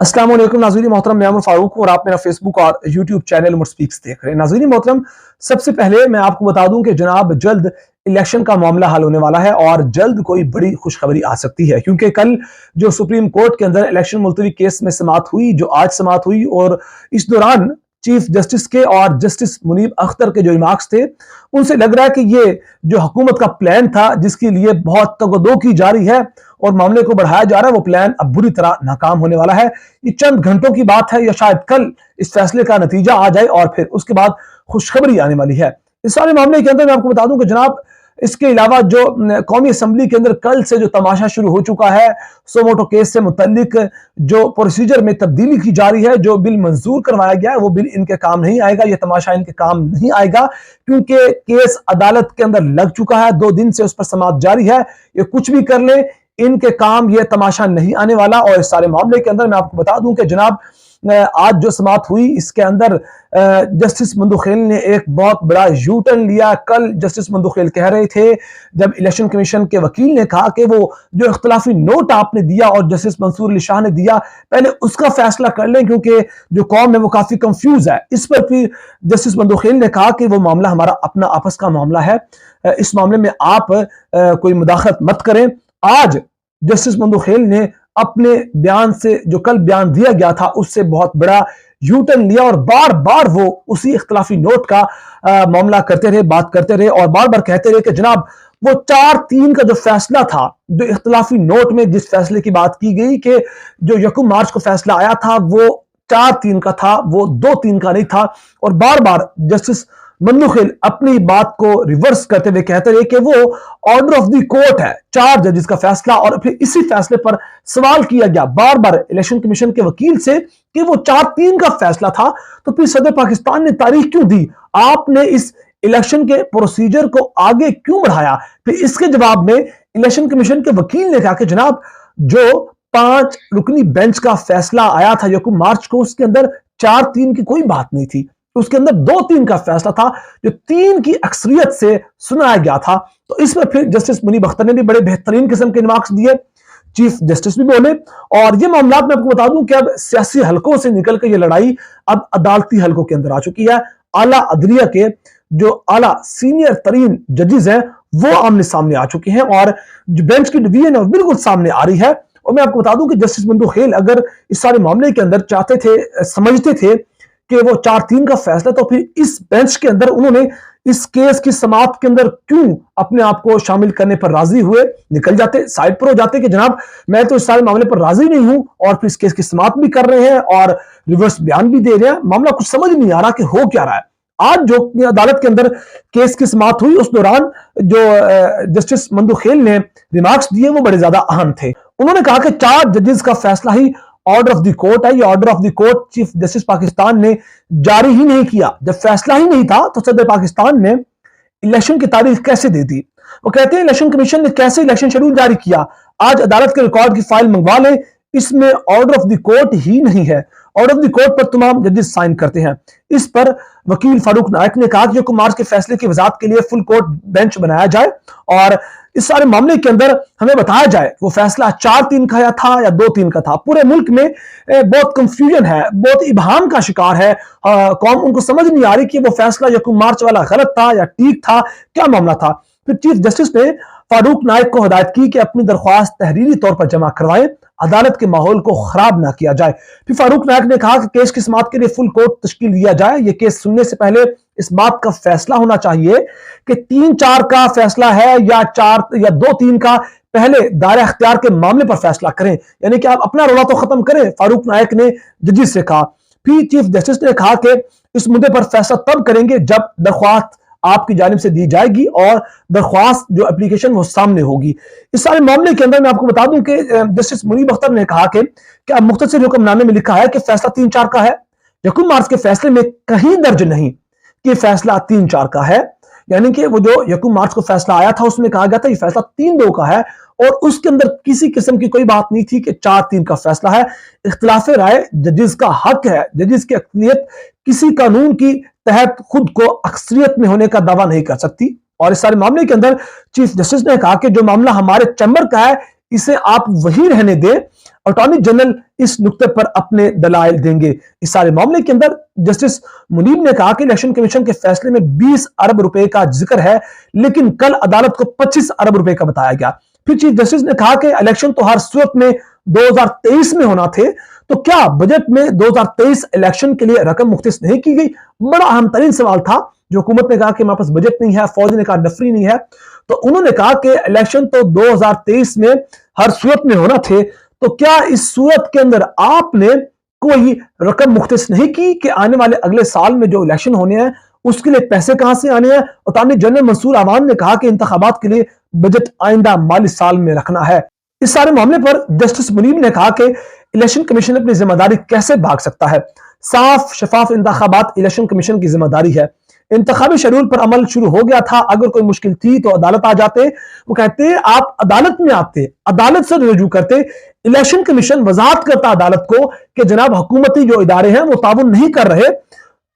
अस्सलाम वालेकुम नाज़रीन मोहतरम, मैं उमर फारूक हूं और आप मेरा फेसबुक और यूट्यूब चैनल उमर स्पीक्स देख रहे हैं। नाज़रीन मोहतरम, सबसे पहले मैं आपको बता दूं कि जनाब जल्द इलेक्शन का मामला हल होने वाला है और जल्द कोई बड़ी खुशखबरी आ सकती है, क्योंकि कल जो सुप्रीम कोर्ट के अंदर इलेक्शन मुलतवी केस में समाअत हुई, जो आज समाअत हुई, और इस दौरान चीफ जस्टिस के और जस्टिस मुनीब अख्तर के जो रिमार्क्स थे, उनसे लग रहा है कि ये जो हुकूमत का प्लान था जिसके लिए बहुत तगदो की जा रही है और मामले को बढ़ाया जा रहा है, वो प्लान अब बुरी तरह नाकाम होने वाला है। ये चंद घंटों की बात है या शायद कल इस फैसले का नतीजा आ जाए और फिर उसके बाद खुशखबरी आने वाली है। इस सारे मामले के अंदर मैं आपको बता दूं कि जनाब इसके अलावा जो कौमी असम्बली के अंदर कल से जो तमाशा शुरू हो चुका है, सोमोटो केस से मुतल्लिक जो प्रोसीजर में तब्दीली की जा रही है, जो बिल मंजूर करवाया गया है, वो बिल इनके काम नहीं आएगा, ये तमाशा इनके काम नहीं आएगा, क्योंकि केस अदालत के अंदर लग चुका है, 2 दिन से उस पर समाअत जारी है। ये कुछ भी कर ले, इनके काम ये तमाशा नहीं आने वाला। और इस सारे मामले के अंदर मैं आपको बता दूं कि जनाब आज जो समाअत हुई, इसके अंदर जस्टिस मंदुखेल ने एक बहुत बड़ा यू टर्न लिया। कल जस्टिस मंदुखेल कह रहे थे, जब इलेक्शन कमीशन के वकील ने कहा कि वो जो इख्तिलाफी नोट आपने दिया और जस्टिस मंसूर अली शाह ने दिया, पहले उसका फैसला कर लें, क्योंकि जो कौम है वो काफी कंफ्यूज है। इस पर फिर जस्टिस मंदुखेल ने कहा कि वो मामला हमारा अपना आपस का मामला है, इस मामले में आप कोई मुदाखलत मत करें। आज जस्टिस मंदुखेल ने अपने बयान से, जो कल बयान दिया गया था, उससे बहुत बड़ा यू टर्न लिया और बार बार वो उसी इख्तिलाफी नोट का मामला करते रहे, बात करते रहे और बार बार कहते रहे कि जनाब वो 4-3 का जो फैसला था, जो इख्तिलाफी नोट में जिस फैसले की बात की गई कि जो 1 मार्च को फैसला आया था, वो 4-3 का था, वो 2-3 का नहीं था। और बार बार जस्टिस मंदुखेल अपनी बात को रिवर्स करते हुए कहते रहे कि वो ऑर्डर ऑफ द कोर्ट है, 4 जजेस का फैसला। और फिर इसी फैसले पर सवाल किया गया बार बार इलेक्शन कमीशन के वकील से कि वो 4-3 का फैसला था, तो फिर सदर पाकिस्तान ने तारीख क्यों दी, आपने इस इलेक्शन के प्रोसीजर को आगे क्यों बढ़ाया। फिर इसके जवाब में इलेक्शन कमीशन के वकील ने कहा कि जनाब जो 5 रुकनी बेंच का फैसला आया था 1 मार्च को, उसके अंदर 4-3 की कोई बात नहीं थी, उसके अंदर 2-3 का फैसला था जो 3 की अक्सरियत से सुनाया गया था। तो इस पर फिर जस्टिस मुनीब अख्तर ने भी बड़े बेहतरीन किस्म के रिमार्क्स दिए, चीफ जस्टिस भी बोले। और ये मामला मैं आपको बता दूं कि अब सियासी हलकों से निकल कर ये लड़ाई अब अदालती हलकों के अंदर आ चुकी है। आला अदलिया के जो आला सीनियर तरीन जजेस हैं वो आमने सामने आ चुके हैं और जो बेंच की डिवीजन है बिल्कुल सामने आ रही है। और मैं आपको बता दूं कि जस्टिस मंदुखेल अगर इस सारे मामले के अंदर चाहते थे, समझते थे कि वो 4-3 का फैसला, तो फिर इस बेंच के अंदर उन्होंने इस केस की समाअत के अंदर क्यों अपने आप को शामिल करने पर राजी हुए, निकल जाते, साइड पर हो जाते कि जनाब मैं तो इस सारे मामले पर राजी नहीं हूं, और फिर इस केस की समाअत भी कर रहे हैं और रिवर्स बयान भी दे रहे हैं। मामला कुछ समझ नहीं आ रहा कि हो क्या रहा है। आज जो अदालत के अंदर केस की समाअत हुई, उस दौरान जो जस्टिस मंदुखेल ने रिमार्क्स दिए वो बड़े ज्यादा अहम थे। उन्होंने कहा कि 4 जजेस का फैसला ही ऑर्डर ऑफ द कोर्ट है। ये order of the court chief justice Pakistan ने जारी ही नहीं किया। जब फैसला ही नहीं था तो सदर पाकिस्तान ने इलेक्शन की तारीख कैसे दे दी। वो कहते हैं इलेक्शन कमीशन ने कैसे इलेक्शन शेड्यूल जारी किया, आज अदालत के रिकॉर्ड की फाइल मंगवा लें, इसमें ऑर्डर ऑफ द कोर्ट ही नहीं है। ऑर्डर ऑफ द कोर्ट पर तमाम जजेस साइन करते हैं। इस पर वकील फारूक नायक ने कहा कि 1 मार्च के फैसले की वजाहत के लिए फुल कोर्ट बेंच बनाया जाए और इस सारे मामले के अंदर हमें बताया जाए वो फैसला 4-3 का था या 2-3 का था। पूरे मुल्क में बहुत कंफ्यूजन है, बहुत इबहाम का शिकार है कौम, उनको समझ नहीं आ रही कि वो फैसला 1 मार्च वाला गलत था या ठीक था, क्या मामला था। फिर चीफ जस्टिस ने फारूक नायक को हिदायत की कि अपनी दरख्वास्त तहरीरी तौर पर जमा करवाएं, अदालत के माहौल को खराब ना किया जाए। फिर फारूक नायक ने कहा कि केस की समाअत के लिए फुल कोर्ट तश्कील दिया जाए। यह केस सुनने से पहले इस बात का फैसला होना चाहिए कि 3-4 का फैसला है या 4 या 2-3 का, पहले दायरा अख्तियार के मामले पर फैसला करें, यानी कि आप अपना रौला तो खत्म करें, फारूक नायक ने जजेस से कहा। फिर चीफ जस्टिस ने कहा कि इस मुद्दे पर फैसला तब करेंगे जब दरख्वास्त आपकी जानिब से दी जाएगी और दरख्वास्त जो एप्लीकेशन वो सामने होगी। इस सारे मामले के अंदर मैं आपको बता दूं कि जस्टिस मुनीब अख्तर ने कहा कि मुख्तसर हुक्मनामे में लिखा है कि फैसला 3-4 का है। 1 मार्च के फैसले में कहीं दर्ज नहीं कि फैसला 3-4 का है, यानी कि वो जो 1 मार्च को फैसला आया था उसमें कहा गया था ये फैसला 3-2 का है और उसके अंदर किसी किस्म की कोई बात नहीं थी कि 4-3 का फैसला है। इख्तिलाफ राय जजेस का हक है, जजेस की अक्लियत किसी कानून की तहत खुद को अक्सरियत में होने का दावा नहीं कर सकती। और इस सारे मामले के अंदर चीफ जस्टिस ने कहा कि जो मामला हमारे चैम्बर का है इसे आप वही रहने दें, अटॉर्नी जनरल इस नुक्ते पर अपने दलाइल देंगे। इस सारे मामले के अंदर जस्टिस मुनीब ने कहा कि इलेक्शन कमीशन के फैसले में 20 अरब रुपए का जिक्र है, लेकिन कल अदालत को 25 अरब रुपए का बताया गया। फिर चीफ जस्टिस ने कहा कि इलेक्शन तो हर सूरत में 2023 में होना थे, तो क्या बजट में 2023 इलेक्शन के लिए रकम मुख्तस नहीं की गई? बड़ा अहम तरीन सवाल था जो हुकूमत ने कहा कि हमारे पास बजट नहीं है, फौज ने कहा नफरी नहीं है। तो उन्होंने कहा कि इलेक्शन तो 2023 में हर सूरत में होना थे, तो क्या इस सूरत के अंदर आपने कोई रकम मुख्तस नहीं की कि आने वाले अगले साल में जो इलेक्शन होने हैं उसके लिए पैसे कहां से आने हैं? अटॉर्नी जनरल मंसूर अवान ने कहा कि इंतखाबात के लिए बजट आइंदा माली साल में रखना है। इस सारे मामले पर जस्टिस मुनीब ने कहा कि इलेक्शन कमीशन अपनी जिम्मेदारी कैसे भाग सकता है? साफ शफाफ इंतखाबात इलेक्शन कमीशन की जिम्मेदारी है। इंतखाबी शेड्यूल पर अमल शुरू हो गया था, अगर कोई मुश्किल थी तो अदालत आ जाते। वो कहते आप अदालत में आते, अदालत से रजू करते। इलेक्शन कमीशन वजाहत करता अदालत को कि जनाब हुकूमती जो इदारे हैं वो ताउन नहीं कर रहे,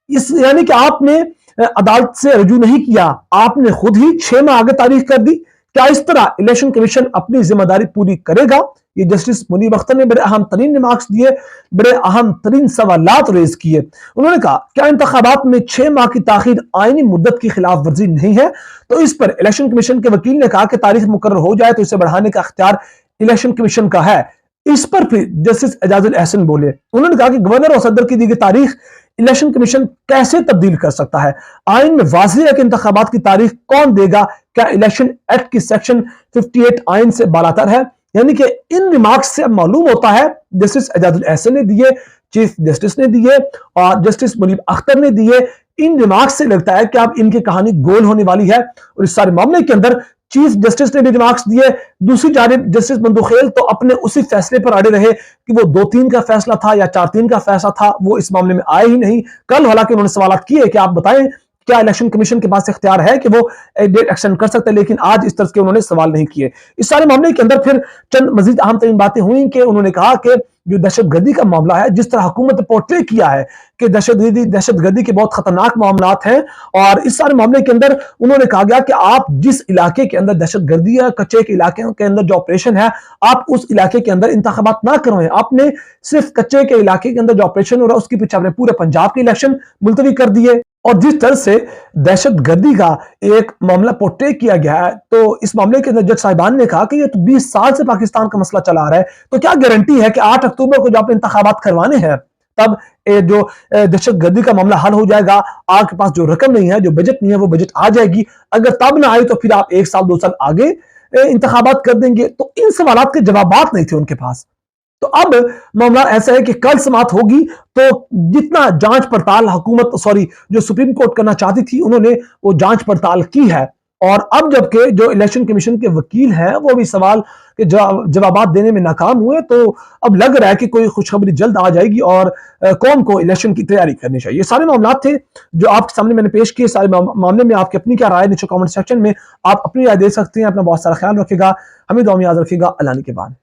इस यानी कि आपने अदालत से रजू नहीं किया, आपने खुद ही 6 माह आगे तारीख कर दी। क्या इस तरह इलेक्शन कमीशन अपनी जिम्मेदारी पूरी करेगा? ये जस्टिस मुनीब अख्तर ने बड़े अहम तरीन रिमार्क्स दिए, बड़े अहम तरीन सवालात रेज किए। उन्होंने कहा क्या इंतखाबात में 6 माह की ताखीर आईनी मुद्दत की खिलाफ वर्जी नहीं है? तो इस पर इलेक्शन कमीशन के वकील ने कहा कि तारीख मुकर्रर हो जाए तो इसे बढ़ाने का अख्तियार इलेक्शन कमीशन का है। इस पर फिर जस्टिस एजाजुल एहसन बोले। उन्होंने कहा कि गवर्नर और सदर की दी गई तारीख इलेक्शन कमीशन कैसे तब्दील कर सकता है? आइन में वाज़ेह है कि इंतखाबात की तारीख कौन देगा? क्या इलेक्शन एक्ट की सेक्शन 58 आइन से बालातर है? यानी कि इन रिमार्क्स से अब मालूम होता है, जस्टिस एजाजुल एहसन ने दिए, चीफ जस्टिस ने दिए और जस्टिस मुनीब अख्तर ने दिए, इन रिमार्क्स से लगता है कि अब इनकी कहानी गोल होने वाली है। और इस सारे मामले के अंदर चीफ जस्टिस ने भी रिमार्क्स दिए, दूसरी जानिब जस्टिस मंदुखेल तो अपने उसी फैसले पर अड़े रहे कि वो 2-3 का फैसला था या 4-3 का फैसला था, वो इस मामले में आए ही नहीं। कल हालांकि उन्होंने सवाल किए कि आप बताएं क्या इलेक्शन कमीशन के पास इख्तियार है कि वो डेट एक्सटेंड कर सकते हैं, लेकिन आज इस तरह के उन्होंने सवाल नहीं किए। इस सारे मामले के अंदर फिर चंद मजीद अहम तरीन बातें हुई कि उन्होंने कहा कि जो दहशतगर्दी का मामला है, जिस तरह हुकूमत ने पोर्ट्रे किया है कि दहशतगर्दी के बहुत खतरनाक मामलात हैं, और इस सारे मामले के अंदर उन्होंने कहा गया कि आप जिस इलाके के अंदर दहशतगर्दी या कच्चे के इलाके के अंदर जो ऑपरेशन है, आप उस इलाके के अंदर इंतखाबात ना करवाएं। आपने सिर्फ कच्चे के इलाके के अंदर जो ऑपरेशन हो रहा है उसके पीछे आपने पूरे पंजाब के इलेक्शन मुलतवी कर दिए। और जिस तरह से दहशतगर्दी का एक मामला पोर्ट्रे किया गया है, तो इस मामले के अंदर जज साहिबान ने कहा कि ये तो 20 साल से पाकिस्तान का मसला चला आ रहा है, तो क्या गारंटी है कि 8 अक्टूबर को जब इंतखाबात करवाने हैं तब जो दहशतगर्दी का मामला हल हो जाएगा? आपके पास जो रकम नहीं है, जो बजट नहीं है, वो बजट आ जाएगी। अगर तब ना आई तो फिर आप 1 साल 2 साल आगे इंतखाबात कर देंगे। तो इन सवालात के जवाबात नहीं थे उनके पास। तो अब मामला ऐसा है कि कल समाअत होगी तो जितना जांच पड़ताल जो सुप्रीम कोर्ट करना चाहती थी, उन्होंने वो जांच पड़ताल की है। और अब जबकि जो इलेक्शन कमीशन के वकील हैं वो भी सवाल के जवाबात देने में नाकाम हुए, तो अब लग रहा है कि कोई खुशखबरी जल्द आ जाएगी और कौम को इलेक्शन की तैयारी करनी चाहिए। ये सारे मामला थे जो आपके सामने मैंने पेश किए। सारे मामले में आपकी अपनी क्या राय, नीचे कमेंट सेक्शन में आप अपनी राय दे सकते हैं। अपना बहुत सारा ख्याल रखेगा, हमें दुआ में याद रखेगा। अल्लाह के बाद।